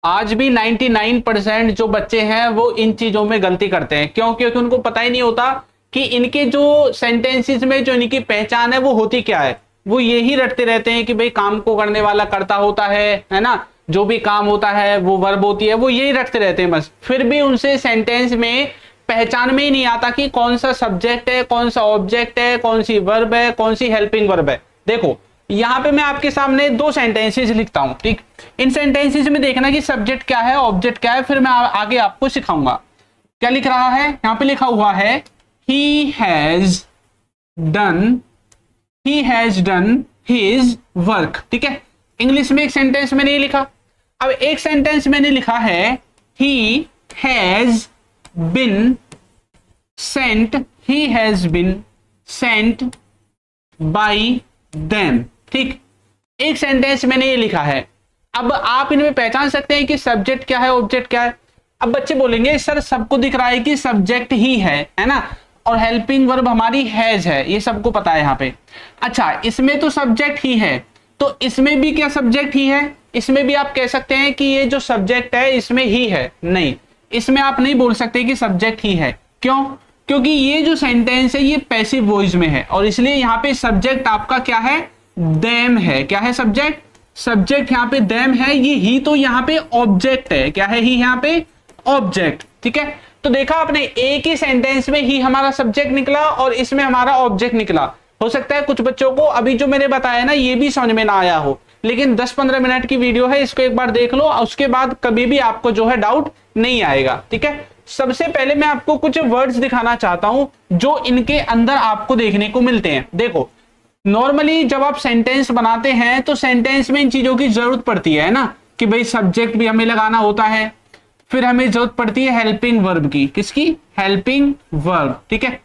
आज भी 99% जो बच्चे हैं वो इन चीजों में गलती करते हैं। क्यों? क्योंकि उनको पता ही नहीं होता कि इनके जो सेंटेंसेस में जो इनकी पहचान है वो होती क्या है। वो यही रटते रहते हैं कि भाई काम को करने वाला कर्ता होता है ना, जो भी काम होता है वो वर्ब होती है, वो यही रटते रहते हैं बस। फिर भी उनसे सेंटेंस में पहचान में ही नहीं आता कि कौन सा सब्जेक्ट है, कौन सा ऑब्जेक्ट है, कौन सी वर्ब है, कौन सी हेल्पिंग वर्ब है। देखो यहां पे मैं आपके सामने दो सेंटेंसेस लिखता हूं, ठीक। इन सेंटेंसेस में देखना कि सब्जेक्ट क्या है, ऑब्जेक्ट क्या है, फिर मैं आगे आपको सिखाऊंगा। क्या लिख रहा है? यहां पे लिखा हुआ है he has done, he has done his work, ठीक है। इंग्लिश में एक सेंटेंस मैंने ये लिखा। अब एक सेंटेंस मैंने लिखा है he has been Saint, he has been sent by them, ठीक। एक सेंटेंस मैंने ये लिखा है। अब आप इनमें पहचान सकते हैं कि सब्जेक्ट क्या है, ऑब्जेक्ट क्या है। अब बच्चे बोलेंगे सर सबको दिख रहा है कि सब्जेक्ट ही है ना, और हेल्पिंग वर्ब हमारी हैज है, ये सबको पता है यहाँ पे। अच्छा इसमें तो सब्जेक्ट ही है, तो इसमें भी क्या सब्जेक्ट ही है? इसमें भी आप कह सकते हैं कि ये जो सब्जेक्ट है इसमें ही है? नहीं, इसमें आप नहीं बोल सकते कि सब्जेक्ट ही है। क्यों? क्योंकि ये जो सेंटेंस है ये पैसिव वॉइस में है, और इसलिए यहाँ पे सब्जेक्ट आपका क्या है? देम है। क्या है सब्जेक्ट? सब्जेक्ट यहाँ पे देम है। ये ही तो यहाँ पे ऑब्जेक्ट है। क्या है ही यहाँ पे? ऑब्जेक्ट, ठीक है। तो देखा आपने, एक ही सेंटेंस में ही हमारा सब्जेक्ट निकला और इसमें हमारा ऑब्जेक्ट निकला। हो सकता है कुछ बच्चों को अभी जो मैंने बताया ना ये भी समझ में ना आया हो, लेकिन 10-15 मिनट की वीडियो है, इसको एक बार देख लो, उसके बाद कभी भी आपको जो है डाउट नहीं आएगा, ठीक है। सबसे पहले मैं आपको कुछ वर्ड्स दिखाना चाहता हूं जो इनके अंदर आपको देखने को मिलते हैं। देखो नॉर्मली जब आप सेंटेंस बनाते हैं तो सेंटेंस में इन चीजों की जरूरत पड़ती है ना, कि भाई सब्जेक्ट भी हमें लगाना होता है, फिर हमें जरूरत पड़ती है हेल्पिंग वर्ब की। किसकी? हेल्पिंग वर्ब, ठीक है।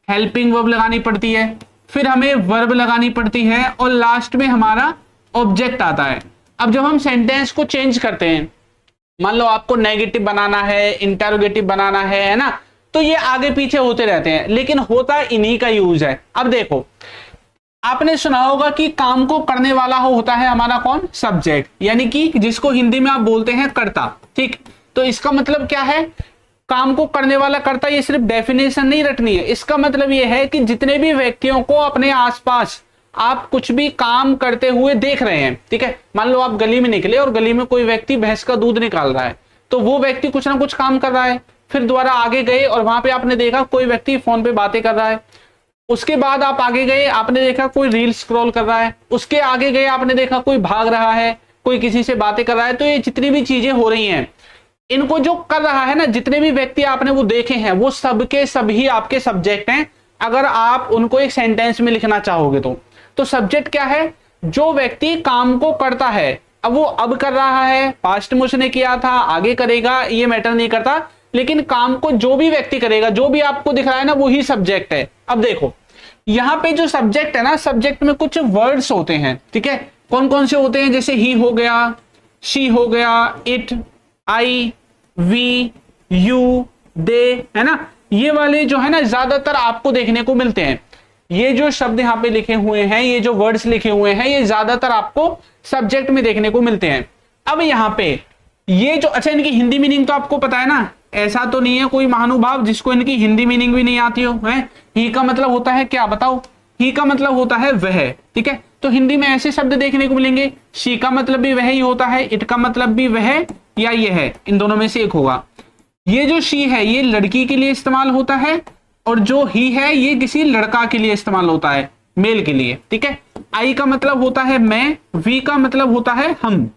हेल्पिंग वर्ब लगानी पड़ती है, फिर हमें वर्ब लगानी पड़ती है, और लास्ट में हमारा ऑब्जेक्ट आता है। अब जब हम सेंटेंस को चेंज करते हैं, मान लो आपको नेगेटिव बनाना है, इंटरोगेटिव बनाना है ना, तो ये आगे पीछे होते रहते हैं, लेकिन होता इन्हीं का यूज है। अब देखो आपने सुना होगा कि काम को करने वाला होता है हमारा कौन? सब्जेक्ट, यानी कि जिसको हिंदी में आप बोलते हैं कर्ता, ठीक। तो इसका मतलब क्या है? काम को करने वाला कर्ता। ये सिर्फ डेफिनेशन नहीं रटनी है, इसका मतलब ये है कि जितने भी व्यक्तियों को अपने आसपास आप कुछ भी काम करते हुए देख रहे हैं, ठीक है। मान लो आप गली में निकले और गली में कोई व्यक्ति भैंस का दूध निकाल रहा है, तो वो व्यक्ति कुछ ना कुछ काम कर रहा है। फिर दोबारा आगे गए और वहां पे आपने देखा कोई व्यक्ति फोन पे बातें कर रहा है। उसके बाद आप आगे गए, आपने देखा कोई रील स्क्रॉल कर रहा है। उसके आगे गए, आपने देखा कोई भाग रहा है, कोई किसी से बातें कर रहा है। तो ये जितनी भी चीजें हो रही हैं, इनको जो कर रहा है ना, जितने भी व्यक्ति आपने वो देखे हैं, वो सबके सभी आपके सब्जेक्ट हैं, अगर आप उनको एक सेंटेंस में लिखना चाहोगे तो सब्जेक्ट क्या है? जो व्यक्ति काम को करता है। अब वो अब कर रहा है, पास्ट में उसने किया था, आगे करेगा, ये मैटर नहीं करता, लेकिन काम को जो भी व्यक्ति करेगा, जो भी आपको दिख रहा है ना, वो ही सब्जेक्ट है। अब देखो यहां पे जो सब्जेक्ट है ना, सब्जेक्ट में कुछ वर्ड्स होते हैं, ठीक है। कौन कौन से होते हैं? जैसे ही हो गया, शी हो गया, इट, आई, वी, यू, दे, है ना। ये वाले जो है ना ज्यादातर आपको देखने को मिलते हैं। ये जो शब्द यहाँ पे लिखे हुए हैं, ये जो वर्ड्स लिखे हुए हैं, ये ज्यादातर आपको सब्जेक्ट में देखने को मिलते हैं। अब यहाँ पे ये जो, अच्छा इनकी हिंदी मीनिंग तो आपको पता है ना, ऐसा तो नहीं है कोई महानुभाव जिसको इनकी हिंदी मीनिंग भी नहीं आती हो, है। ही का मतलब होता है क्या बताओ? ही का मतलब होता है वह, ठीक है। तो हिंदी में ऐसे शब्द देखने को मिलेंगे। शी का मतलब भी वह ही होता है, इट का मतलब भी वह या ये है, इन दोनों में से एक होगा। ये जो शी है ये लड़की के लिए इस्तेमाल होता है, और जो ही है ये किसी लड़का के लिए इस्तेमाल होता है, मेल के लिए, ठीक है। आई का मतलब होता है मैं, वी का मतलब होता है हम,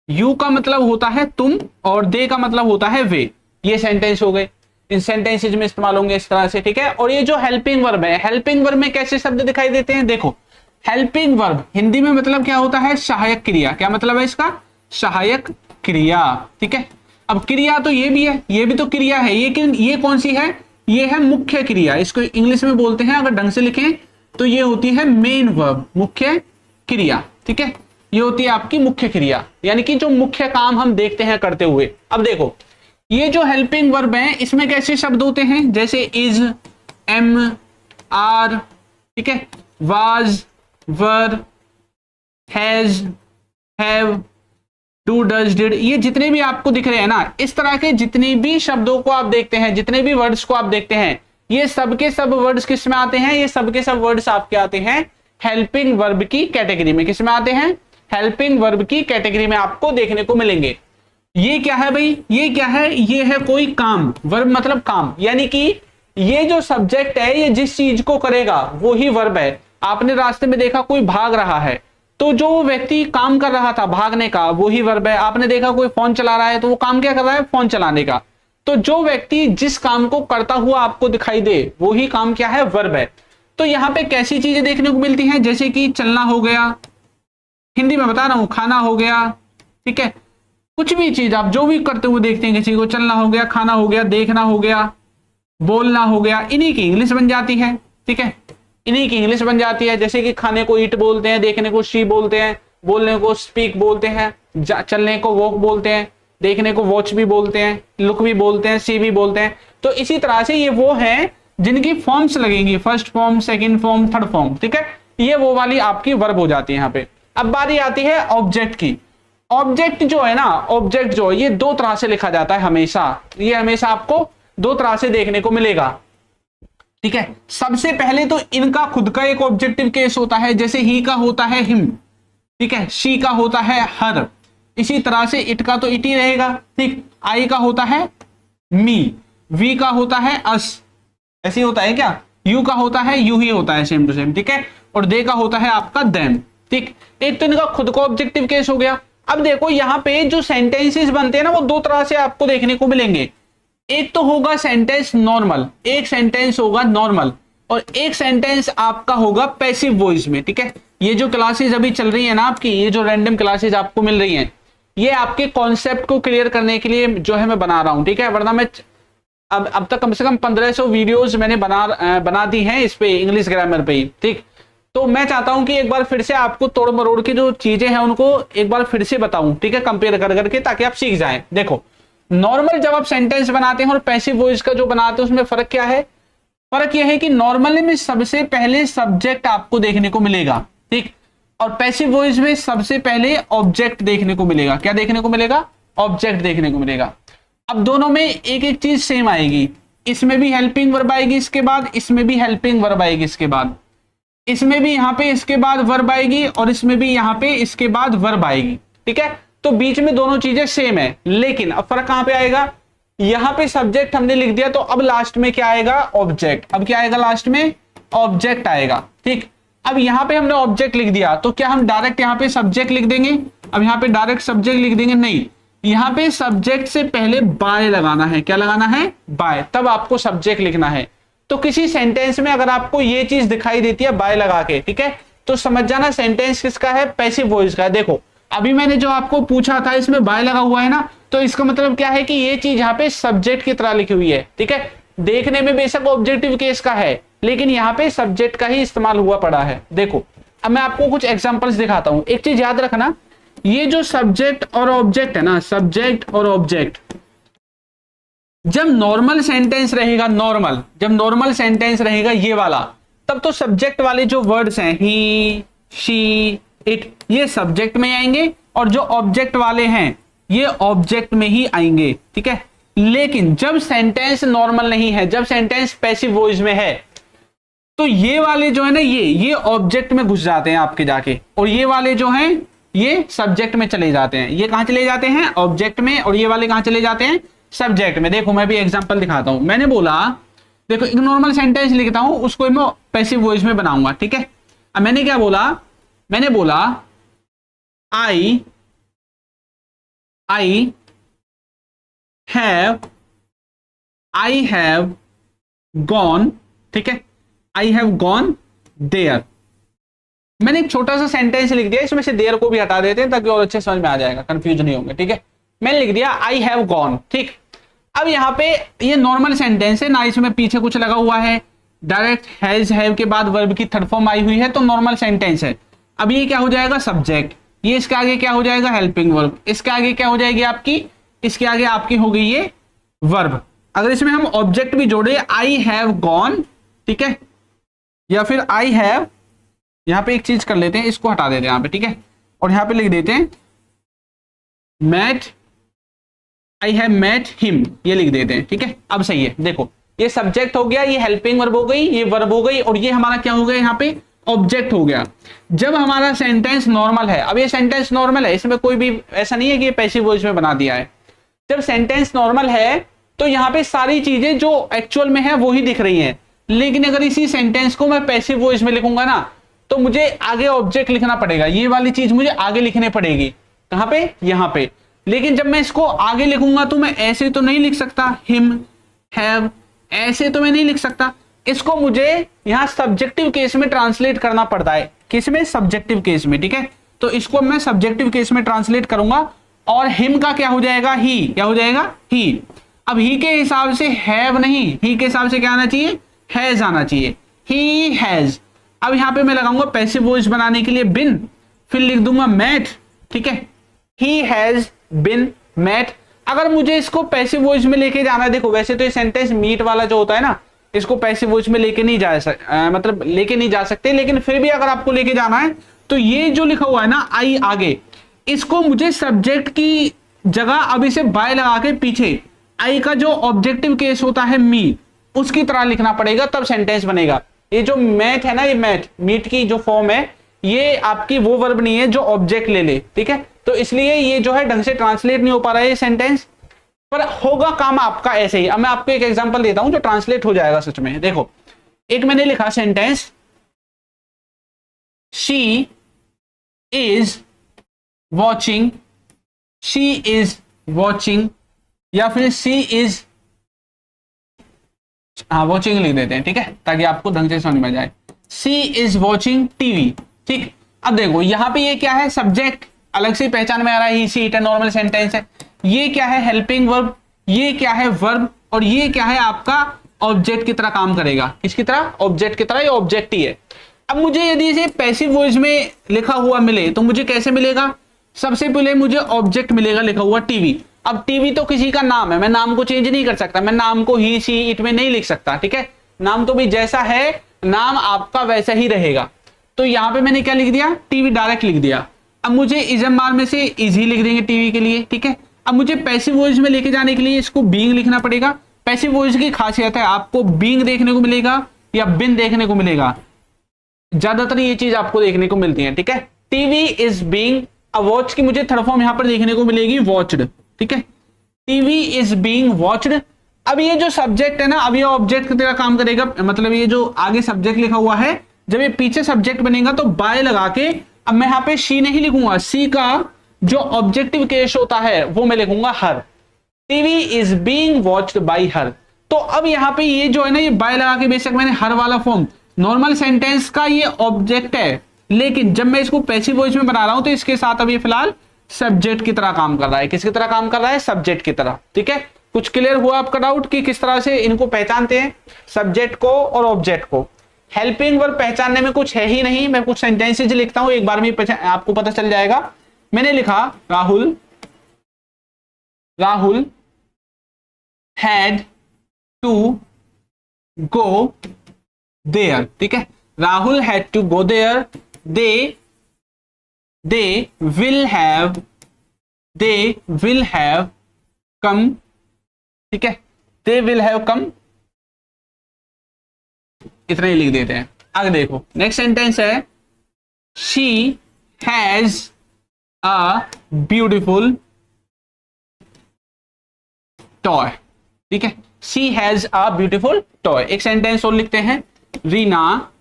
यू का मतलब होता है तुम, और दे का मतलब होता है वे। ये सेंटेंस हो गए, इन सेंटेंसेज में इस्तेमाल होंगे इस तरह से, ठीक है। और ये जो हेल्पिंग वर्ब है, हेल्पिंग वर्ब में कैसे शब्द दिखाई देते हैं? देखो हेल्पिंग वर्ब हिंदी में मतलब क्या होता है? सहायक क्रिया। क्या मतलब है इसका? सहायक क्रिया, ठीक है। अब क्रिया तो ये भी है, ये भी तो क्रिया है, ये कौन सी है? ये है मुख्य क्रिया। इसको इंग्लिश में बोलते हैं, अगर ढंग से लिखें तो ये होती है मेन वर्ब, मुख्य क्रिया, ठीक है। ये होती है आपकी मुख्य क्रिया, यानी कि जो मुख्य काम हम देखते हैं करते हुए। अब देखो ये जो हेल्पिंग वर्ब है इसमें कैसे शब्द होते हैं? जैसे इज, एम, आर, ठीक है, was, were, has, have, do does did, ये जितने भी आपको दिख रहे हैं ना, इस तरह के जितने भी शब्दों को आप देखते हैं, जितने भी वर्ड्स को आप देखते हैं, ये सबके सब वर्ड्स किस में आते हैं? ये सबके सब वर्ड्स आपके आते हैं हेल्पिंग वर्ब की कैटेगरी में। किस में आते हैं? हेल्पिंग वर्ब की कैटेगरी में आपको देखने को मिलेंगे। ये क्या है भाई? ये क्या है? ये है कोई काम, वर्ब मतलब काम, यानी कि ये जो सब्जेक्ट है ये जिस चीज को करेगा वो ही वर्ब है। आपने रास्ते में देखा कोई भाग रहा है, तो जो व्यक्ति काम कर रहा था भागने का वो ही वर्ब है। आपने देखा कोई फोन चला रहा है, तो वो काम क्या कर रहा है? फोन चलाने का। तो जो व्यक्ति जिस काम को करता हुआ आपको दिखाई दे वो ही काम क्या है? वर्ब है। तो यहाँ पे कैसी चीजें देखने को मिलती हैं? जैसे कि चलना हो गया, हिंदी में बता रहा हूं, खाना हो गया, ठीक है, कुछ भी चीज आप जो भी करते हुए देखते हैं किसी को, चलना हो गया, खाना हो गया, देखना हो गया, बोलना हो गया, इन्हीं की इंग्लिश बन जाती है। ठीक है, इन्हीं की इंग्लिश बन जाती है। जैसे कि खाने को ईट बोलते हैं, देखने को शी बोलते हैं, बोलने को स्पीक बोलते हैं, चलने को वॉक बोलते हैं, देखने को वॉच भी बोलते हैं, लुक भी बोलते हैं, सी भी बोलते हैं। तो इसी तरह से ये वो हैं जिनकी फॉर्म्स लगेंगी, first form, second form, third form. ठीक है, ये वो वाली आपकी वर्ब हो जाती है यहाँ पे। अब बारी आती है ऑब्जेक्ट की। ऑब्जेक्ट जो है ना, ऑब्जेक्ट जो है ये दो तरह से लिखा जाता है हमेशा। ये हमेशा आपको दो तरह से देखने को मिलेगा। ठीक है, सबसे पहले तो इनका खुद का एक ऑब्जेक्टिव केस होता है, जैसे ही का होता है हिम, ठीक है, शी का होता है हर, इसी तरह से इट का तो इट ही रहेगा। ठीक, आई का होता है मी, वी का होता है अस, ऐसे ही होता है क्या, यू का होता है यू ही होता है, सेम टू सेम। ठीक है, और दे का होता है आपका देम। ठीक, एक तो इनका खुद का ऑब्जेक्टिव केस हो गया। अब देखो यहाँ पे जो सेंटेंसेस बनते हैं ना वो दो तरह से आपको देखने को मिलेंगे। एक तो होगा सेंटेंस नॉर्मल, एक सेंटेंस होगा नॉर्मल, और एक सेंटेंस आपका होगा पैसिव वॉइस में। ठीक है, ये जो क्लासेस अभी चल रही है ना आपकी, ये जो रैंडम क्लासेस आपको मिल रही हैं, ये आपके कॉन्सेप्ट को क्लियर करने के लिए जो है मैं बना रहा हूं। ठीक है, वरना मैं अब तक कम से कम 1500 वीडियोस मैंने बना दी हैं इस पे, इंग्लिश ग्रामर पे ही। ठीक, तो मैं चाहता हूं कि एक बार फिर से आपको तोड़ मरोड़ की जो चीजें हैं उनको एक बार फिर से बताऊं। ठीक है, कंपेयर कर करके, ताकि आप सीख जाएं। देखो, नॉर्मल जब आप सेंटेंस बनाते हैं और पैसिव वॉइस का जो बनाते हैं उसमें फर्क क्या है? फर्क यह है कि नॉर्मल में सबसे पहले सब्जेक्ट आपको देखने को मिलेगा, ठीक, और पैसिव वॉइस में सबसे पहले ऑब्जेक्ट देखने को मिलेगा। क्या देखने को मिलेगा? ऑब्जेक्ट देखने को मिलेगा। अब दोनों में एक एक चीज सेम आएगी, इसमें भी हेल्पिंग वर्ब आएगी, इसके बाद इसमें भी हेल्पिंग वर्ब आएगी, इसके बाद इसमें भी यहाँ पे इसके बाद वर्ब आएगी, और इसमें भी यहाँ पे इसके बाद वर्ब आएगी। ठीक है, तो बीच में दोनों चीजें सेम है, लेकिन अब फर्क कहां पे आएगा? यहां पे सब्जेक्ट हमने लिख दिया, तो अब लास्ट में क्या आएगा? ऑब्जेक्ट। अब क्या आएगा लास्ट में? ऑब्जेक्ट आएगा। ठीक, अब यहां पे हमने ऑब्जेक्ट लिख दिया, तो क्या हम डायरेक्ट यहां पे सब्जेक्ट लिख देंगे? अब यहां पे डायरेक्ट सब्जेक्ट लिख देंगे? नहीं, यहां पे सब्जेक्ट से पहले बाय लगाना है। क्या लगाना है? बाय, तब आपको सब्जेक्ट लिखना है। तो किसी सेंटेंस में अगर आपको ये चीज दिखाई देती है बाय लगा के, ठीक है, तो समझ जाना सेंटेंस किसका है? पैसिव वॉइस का है। देखो, अभी मैंने जो आपको पूछा था इसमें बाय लगा हुआ है ना, तो इसका मतलब क्या है कि ये चीज यहाँ पे सब्जेक्ट की तरह लिखी हुई है। ठीक है, देखने में बेशक ऑब्जेक्टिव केस का है, लेकिन यहाँ पे सब्जेक्ट का ही इस्तेमाल हुआ पड़ा है। देखो, अब मैं आपको कुछ एग्जांपल्स दिखाता हूं। एक चीज याद रखना, ये जो सब्जेक्ट और ऑब्जेक्ट है ना, सब्जेक्ट और ऑब्जेक्ट, जब नॉर्मल सेंटेंस रहेगा, नॉर्मल, जब नॉर्मल सेंटेंस रहेगा ये वाला, तब तो सब्जेक्ट वाले जो वर्ड्स हैं ही, शी, इट, ये सब्जेक्ट में आएंगे, और जो ऑब्जेक्ट वाले हैं ये ऑब्जेक्ट में ही आएंगे। ठीक है, लेकिन जब सेंटेंस नॉर्मल नहीं है, जब सेंटेंस पैसिव वॉइस में है, तो ये वाले जो है ना, ये ऑब्जेक्ट में घुस जाते हैं आपके जाके, और ये वाले जो हैं ये सब्जेक्ट में चले जाते हैं। ये कहां चले जाते हैं? ऑब्जेक्ट में, और ये वाले कहां चले जाते हैं? सब्जेक्ट में। देखो, मैं भी एग्जांपल दिखाता हूं। मैंने बोला, देखो, एक नॉर्मल सेंटेंस लिखता हूं, उसको मैं पैसिव वॉइस में बनाऊंगा। ठीक है, अब मैंने क्या बोला? मैंने बोला आई हैव गॉन, ठीक है, आई हैव गॉन देयर। मैंने एक छोटा सा सेंटेंस लिख दिया, इसमें से देयर को भी हटा देते हैं ताकि और अच्छे समझ में आ जाएगा, कंफ्यूज नहीं होंगे। ठीक है, मैंने लिख दिया आई हैव गॉन। ठीक, अब यहाँ पे ये नॉर्मल सेंटेंस है ना, इसमें पीछे कुछ लगा हुआ है, डायरेक्ट हैज हैव के बाद वर्ब की थर्ड फॉर्म आई हुई है, तो नॉर्मल सेंटेंस है। अब ये क्या हो जाएगा? सब्जेक्ट। ये इसके आगे क्या हो जाएगा? Helping verb. इसके आगे क्या हो जाएगी आपकी? इसके आगे आपकी हो गई ये वर्ब। अगर इसमें हम ऑब्जेक्ट भी जोड़े, आई हैव गॉन, ठीक है, या फिर आई हैव, यहां पे एक चीज कर लेते हैं, इसको हटा देते हैं यहां पे, ठीक है, और यहां पे लिख देते हैं met, I have met him, ये लिख देते हैं, ठीक है। अब सही है, देखो ये सब्जेक्ट हो गया, ये हेल्पिंग वर्ब हो गई, ये वर्ब हो गई, और ये हमारा क्या हो गया यहाँ पे, ऑब्जेक्ट हो गया। जब हमारा सेंटेंस नॉर्मल है, अब ये सेंटेंस नॉर्मल है, इसमें कोई भी ऐसा नहीं है कि ये पैसिव वॉइस में बना दिया है। जब सेंटेंस नॉर्मल है तो यहाँ पे सारी चीजें जो एक्चुअल में है वो ही दिख रही हैं, लेकिन अगर इसी सेंटेंस को मैं पैसिव वॉइस में लिखूंगा ना, तो मुझे आगे ऑब्जेक्ट लिखना पड़ेगा, ये वाली चीज मुझे आगे लिखनी पड़ेगी, कहां पे, यहां पे। लेकिन जब मैं इसको आगे लिखूंगा तो मैं ऐसे तो नहीं लिख सकता, हिम, हैव, ऐसे तो मैं नहीं लिख सकता, इसको मुझे यहां सब्जेक्टिव केस में ट्रांसलेट करना पड़ता है। किस में, सब्जेक्टिव केस में, ठीक है। तो इसको मैं सब्जेक्टिव केस में ट्रांसलेट करूंगा, और हिम का क्या हो जाएगा, ही, क्या हो जाएगा, ही। अब ही के हिसाब से हैव नहीं, ही के हिसाब से क्या आना चाहिए, हैज आना चाहिए, ही हैज। अब यहां पे मैं लगाऊंगा पैसिव वॉइस बनाने के लिए बिन, फिर लिख दूंगा मैट, ठीक है, ही हैज बिन मैट। अगर मुझे इसको पैसिव वॉइस में लेके जाना है, देखो वैसे तो ये सेंटेंस मीट वाला जो होता है ना, इसको पैसिव वॉइस में लेके नहीं मतलब लेके नहीं जा सकते, लेकिन फिर भी अगर आपको लेके जाना है तो ये जो लिखा हुआ है ना आई आगे, इसको मुझे सब्जेक्ट की जगह अब इसे बाय लगा के पीछे आई का जो ऑब्जेक्टिव केस होता है मी, उसकी तरह लिखना पड़ेगा, तब सेंटेंस बनेगा। ये जो मैट है ना, ये मैट, मीट की जो फॉर्म है, ये आपकी वो वर्ब नहीं है जो ऑब्जेक्ट ले ले, ठीक है। तो इसलिए ये जो है ढंग से ट्रांसलेट नहीं हो पा रहा है ये सेंटेंस, पर होगा काम आपका ऐसे ही। अब मैं आपको एक एग्जांपल देता हूं जो ट्रांसलेट हो जाएगा सच में। देखो एक मैंने लिखा sentence, she is watching, she is watching, या फिर शी इज, हाँ वॉचिंग लिख देते हैं, ठीक है, ताकि आपको ढंग से समझ में जाए। शी इज वॉचिंग टीवी, ठीक। अब देखो यहाँ पे ये क्या है, सब्जेक्ट अलग से पहचान में आ रहा है, ही सी इट नॉर्मल सेंटेंस है। ये क्या है, हेल्पिंग वर्ब, ये क्या है, वर्ब, और ये क्या है आपका ऑब्जेक्ट की तरह काम करेगा। किसकी तरह, ऑब्जेक्ट की तरह, ये ऑब्जेक्ट ही है। अब मुझे यदि इसे पैसिव वॉइस में लिखा हुआ मिले तो मुझे कैसे मिलेगा, सबसे पहले मुझे ऑब्जेक्ट मिलेगा लिखा हुआ टीवी। अब टीवी तो किसी का नाम है, मैं नाम को चेंज नहीं कर सकता, मैं नाम को ही सी इट में नहीं लिख सकता, ठीक है। नाम तो भी जैसा है नाम आपका वैसा ही रहेगा। तो यहां पे मैंने क्या लिख दिया, टीवी डायरेक्ट लिख दिया। अब मुझे इजमार में से इजी लिख देंगे टीवी के लिए, ठीक है। अब मुझे पैसिव वॉइस में लेके जाने के लिए इसको बीइंग लिखना पड़ेगा। पैसिव वॉइस की खासियत है आपको बीइंग देखने को मिलेगा या बिन देखने को मिलेगा, ज्यादातर ये चीज आपको देखने को मिलती है, ठीक है। टीवी इज बीइंग, अब वॉच की मुझे थर्ड फॉर्म यहां पर देखने को मिलेगी वॉच्ड, ठीक है। TV is being watched. अब ये जो सब्जेक्ट है ना, अब ये ऑब्जेक्ट की तरह काम करेगा, मतलब ये जो आगे सब्जेक्ट लिखा हुआ है, जब ये पीछे सब्जेक्ट बनेगा तो बाय लगा के, अब मैं यहाँ पे शी नहीं लिखूंगा, सी का जो ऑब्जेक्टिव केस होता है वो मैं लिखूंगा हर। TV is being watched by हर। तो अब यहाँ पे ये जो है ना, ये बाय लगा के बेशक मैंने हर वाला फॉर्म, नॉर्मल सेंटेंस का ये ऑब्जेक्ट है, लेकिन जब मैं इसको पैसिव वॉइस में बना रहा हूं तो इसके साथ अब ये फिलहाल सब्जेक्ट की तरह काम कर रहा है। किसकी तरह काम कर रहा है, सब्जेक्ट की तरह, ठीक है। कुछ क्लियर हुआ आपका डाउट कि किस तरह से इनको पहचानते हैं, सब्जेक्ट को और ऑब्जेक्ट को। हेल्पिंग वर्ब पहचानने में कुछ है ही नहीं, मैं कुछ सेंटेंसेज लिखता हूं, एक बार में आपको पता चल जाएगा। मैंने लिखा Rahul, Rahul had to go there, ठीक है। Rahul had to go there, they will have come, ठीक है, they will have come, इतना ही लिख देते हैं। आगे देखो नेक्स्ट सेंटेंस है, she has a beautiful toy, ठीक है, she has a beautiful toy। एक सेंटेंस और लिखते हैं, Reena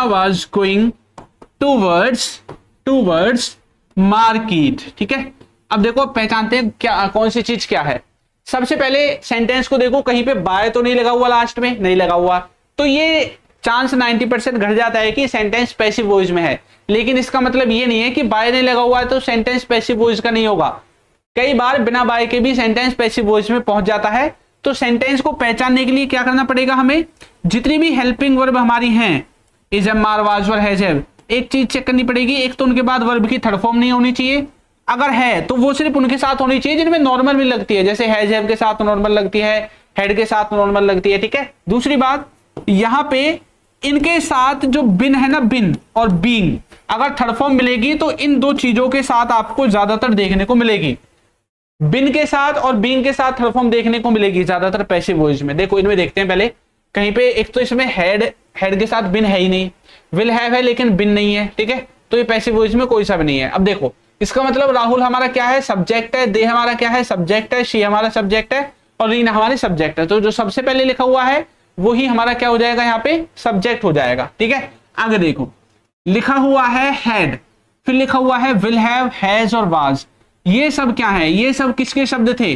was going towards market, ठीक है। अब देखो पहचानते हैं क्या, कौन सी चीज क्या है। सबसे पहले सेंटेंस को देखो, कहीं पे बाय तो नहीं लगा हुआ, लास्ट में नहीं लगा हुआ, तो ये चांस 90% घट जाता है कि सेंटेंस पैसिव वॉइस में है। लेकिन इसका मतलब ये नहीं है कि बाय नहीं लगा हुआ है तो सेंटेंस पैसिव वॉइस का नहीं होगा। कई बार बिना बाय के भी सेंटेंस पैसिव वॉइस में पहुंच जाता है। तो सेंटेंस को पहचानने के लिए क्या करना पड़ेगा, हमें जितनी भी हेल्पिंग वर्ब हमारी हैं, is, am, are, was, were, has, have, एक चीज चेक करनी पड़ेगी, एक तो उनके बाद वर्ब की थर्ड फॉर्म नहीं होनी चाहिए, अगर है तो वो सिर्फ उनके साथ होनी चाहिए जिनमें नॉर्मल भी लगती है, जैसे हैज, हैव के साथ नॉर्मल लगती है, हेड के साथ नॉर्मल लगती है, ठीक है। दूसरी बात, यहाँ पे इनके साथ जो बिन है ना, बिन और बीइंग, अगर थर्ड फॉर्म मिलेगी तो इन दो चीजों के साथ आपको ज्यादातर देखने को मिलेगी। बिन के साथ और बीइंग के साथ थर्ड फॉर्म देखने को मिलेगी ज्यादातर पैसिव वॉइस में। देखो इनमें देखते हैं पहले, कहीं पे एक तो इसमें हेड के साथ बिन है ही नहीं, विल हैव है लेकिन बिन नहीं है, ठीक है, तो ये पैसिव वॉइस में कोई सा भी नहीं है। अब देखो इसका मतलब राहुल हमारा क्या है, सब्जेक्ट है, दे हमारा क्या है, सब्जेक्ट है, शी हमारा सब्जेक्ट है और रीना हमारी सब्जेक्ट है। तो जो सबसे पहले लिखा हुआ है वही हमारा क्या हो जाएगा, यहाँ पे सब्जेक्ट हो जाएगा, ठीक है। आगे देखो लिखा हुआ है हैड, फिर लिखा हुआ है विल हैव, हैज और वाज। ये सब क्या है, ये सब किसके शब्द थे,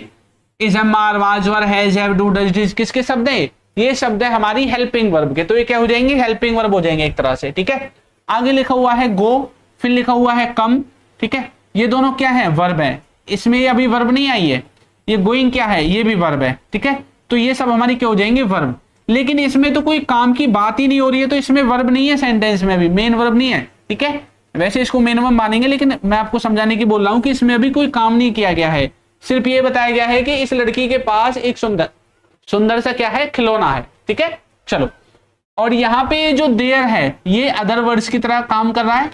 is, am, are, was, were, has, have, do, does, does, किसके शब्द है, ये शब्द है हमारी हेल्पिंग वर्ब के। तो ये क्या हो जाएंगे, हेल्पिंग वर्ब हो जाएंगे एक तरह से, ठीक है। आगे लिखा हुआ है गो, फिर लिखा हुआ है कम, ठीक है, ये दोनों क्या है, वर्ब है। इसमें अभी वर्ब नहीं आई है, ये गोइंग क्या है, ये भी वर्ब है, ठीक है। तो ये सब हमारी क्या हो जाएंगे, वर्ब। लेकिन इसमें तो कोई काम की बात ही नहीं हो रही है, तो इसमें वर्ब नहीं है, सेंटेंस में अभी मेन वर्ब नहीं है, ठीक है। वैसे इसको मेन वर्ब मानेंगे, लेकिन मैं आपको समझाने की बोल रहा हूं कि इसमें अभी कोई काम नहीं किया गया है, सिर्फ ये बताया गया है कि इस लड़की के पास एक सुंदर सा क्या है, खिलौना है, ठीक है। चलो, और यहाँ पे जो देयर है ये अदर वर्ड्स की तरह काम कर रहा है।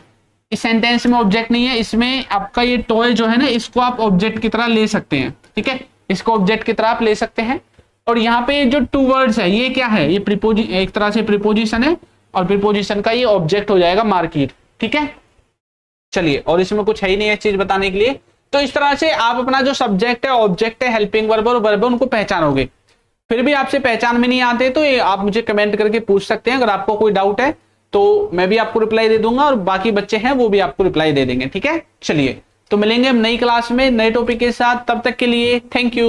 इस सेंटेंस में ऑब्जेक्ट नहीं है, इसमें आपका ये टॉय जो है ना, इसको आप ऑब्जेक्ट की तरह ले सकते हैं, ठीक है, इसको ऑब्जेक्ट की तरह आप ले सकते हैं। और यहाँ पे जो टू वर्ड्स है ये क्या है, ये एक तरह से प्रीपोजिशन है और प्रीपोजिशन का ये ऑब्जेक्ट हो जाएगा मार्केट, ठीक है। चलिए, और इसमें कुछ है ही नहीं है चीज बताने के लिए। तो इस तरह से आप अपना जो सब्जेक्ट है, ऑब्जेक्ट है, हेल्पिंग वर्ब और वर्ब है, उनको पहचानोगे। फिर भी आपसे पहचान में नहीं आते तो ये आप मुझे कमेंट करके पूछ सकते हैं। अगर आपको कोई डाउट है तो मैं भी आपको रिप्लाई दे दूंगा और बाकी बच्चे हैं वो भी आपको रिप्लाई दे देंगे, ठीक है। चलिए, तो मिलेंगे हम नई क्लास में नए टॉपिक के साथ, तब तक के लिए थैंक यू।